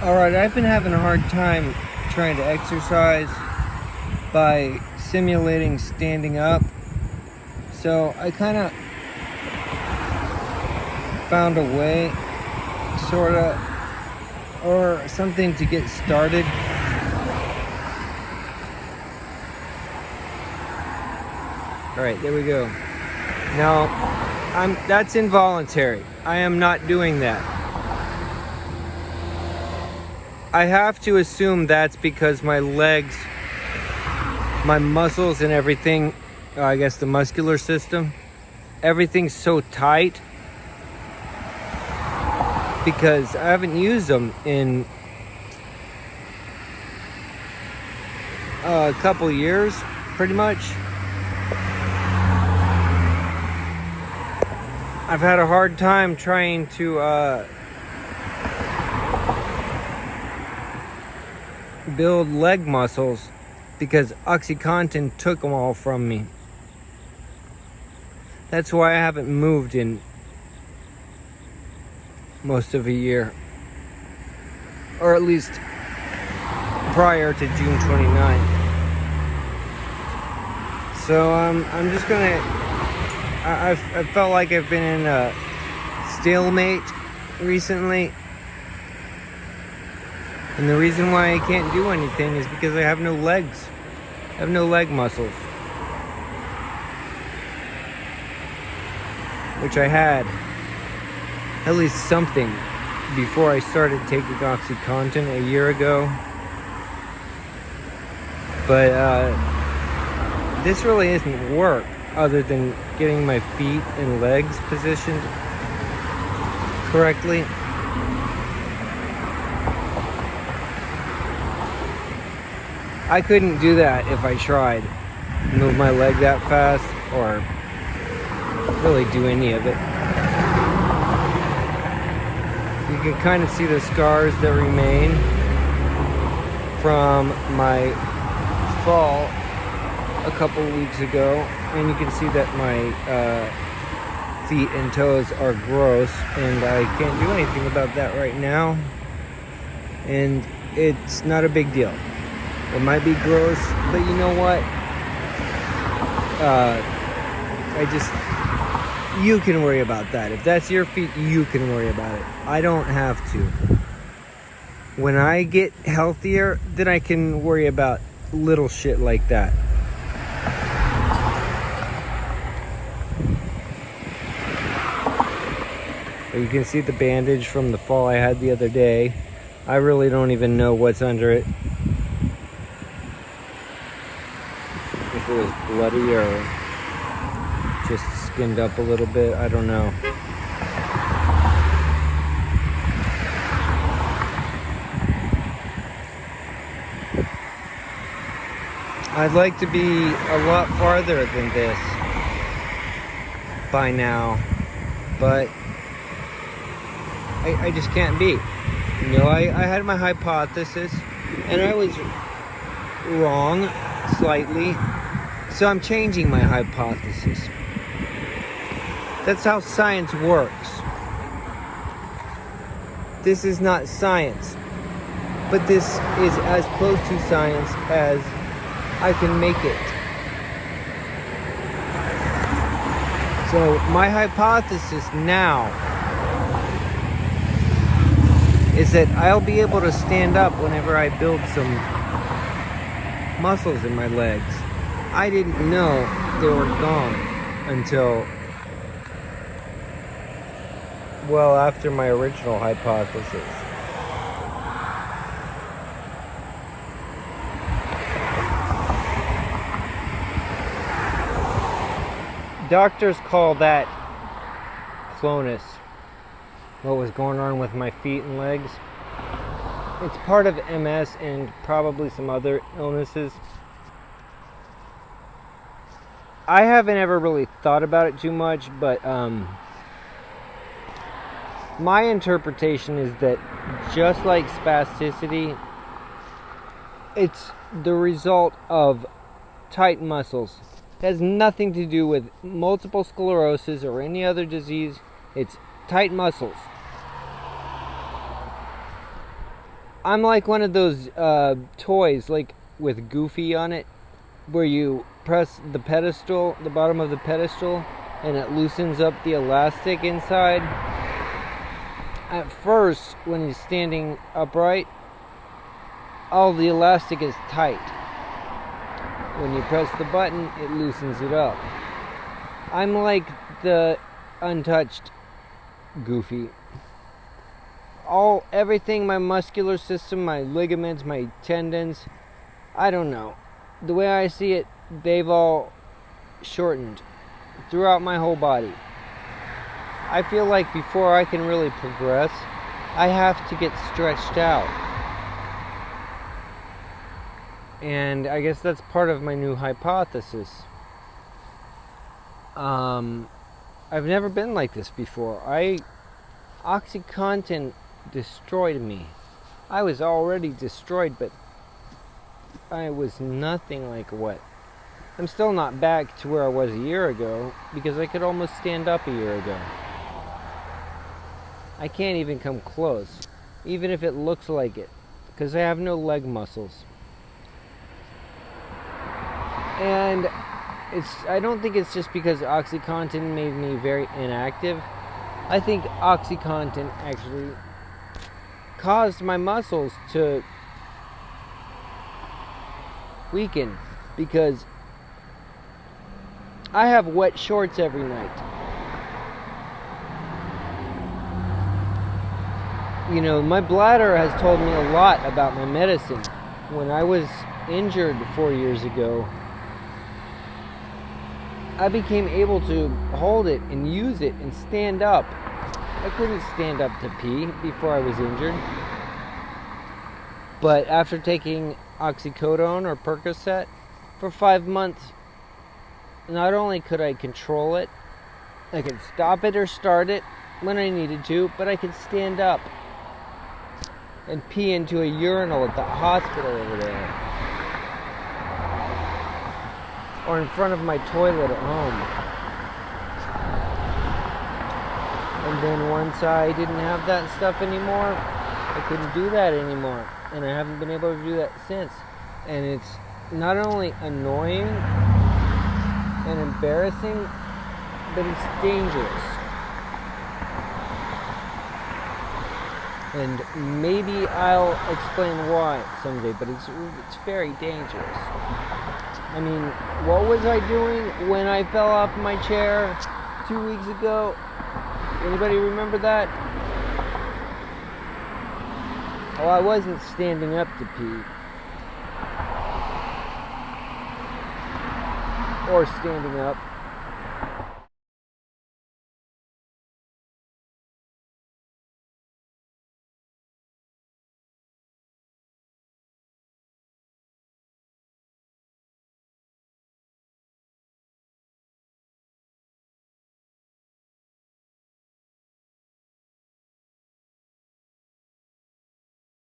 Alright, I've been having a hard time trying to exercise by simulating standing up. So I kind of found a way, sort of, or something to get started. Alright, there we go. Now, that's involuntary. I am not doing that. I have to assume that's because my legs, my muscles and everything, I guess the muscular system, everything's so tight because I haven't used them in a couple years, pretty much. I've had a hard time trying to build leg muscles because OxyContin took them all from me. That's why I haven't moved in most of a year, or at least prior to June 29th. So I'm just gonna, I felt like I've been in a stalemate recently. And the reason why I can't do anything is because I have no legs. I have no leg muscles. Which I had at least something before I started taking OxyContin a year ago. But this really isn't work other than getting my feet and legs positioned correctly. I couldn't do that if I tried. Move my leg that fast or really do any of it. You can kind of see the scars that remain from my fall a couple weeks ago, and you can see that my feet and toes are gross, and I can't do anything about that right now, and it's not a big deal. It might be gross, but you know what? You can worry about that. If that's your feet, you can worry about it. I don't have to. When I get healthier, then I can worry about little shit like that. But you can see the bandage from the fall I had the other day. I really don't even know what's under it. If it was bloody or just skinned up a little bit, I don't know. I'd like to be a lot farther than this by now, but I just can't be. You know, I had my hypothesis and I was wrong slightly. So I'm changing my hypothesis. That's how science works. This is not science, but this is as close to science as I can make it. So my hypothesis now is that I'll be able to stand up whenever I build some muscles in my legs. I didn't know they were gone until, well, after my original hypothesis. Doctors call that clonus, what was going on with my feet and legs. It's part of MS and probably some other illnesses. I haven't ever really thought about it too much, but my interpretation is that just like spasticity, it's the result of tight muscles. It has nothing to do with multiple sclerosis or any other disease. It's tight muscles. I'm like one of those toys, like with Goofy on it, where you press the pedestal, the bottom of the pedestal, and it loosens up the elastic inside. At first, when he's standing upright, all the elastic is tight. When you press the button, it loosens it up. I'm like the untouched Goofy. Everything, my muscular system, my ligaments, my tendons, I don't know. The way I see it, they've all shortened throughout my whole body. I feel like before I can really progress, I have to get stretched out. And I guess that's part of my new hypothesis. I've never been like this before. OxyContin destroyed me. I was already destroyed, but I was nothing like what. I'm still not back to where I was a year ago, because I could almost stand up a year ago. I can't even come close, even if it looks like it, because I have no leg muscles. And I don't think it's just because OxyContin made me very inactive. I think OxyContin actually caused my muscles to weaken, because I have wet shorts every night. You know, my bladder has told me a lot about my medicine. When I was injured 4 years ago, I became able to hold it and use it and stand up. I couldn't stand up to pee before I was injured. But after taking oxycodone or Percocet for 5 months, not only could I control it, I could stop it or start it when I needed to, but I could stand up and pee into a urinal at the hospital over there, or in front of my toilet at home. And then once I didn't have that stuff anymore, I couldn't do that anymore, and I haven't been able to do that since. And it's not only annoying and embarrassing, but it's dangerous. And maybe I'll explain why someday, but it's very dangerous. I mean, what was I doing when I fell off my chair 2 weeks ago? Anybody remember that? Well, I wasn't standing up to pee. Or standing up.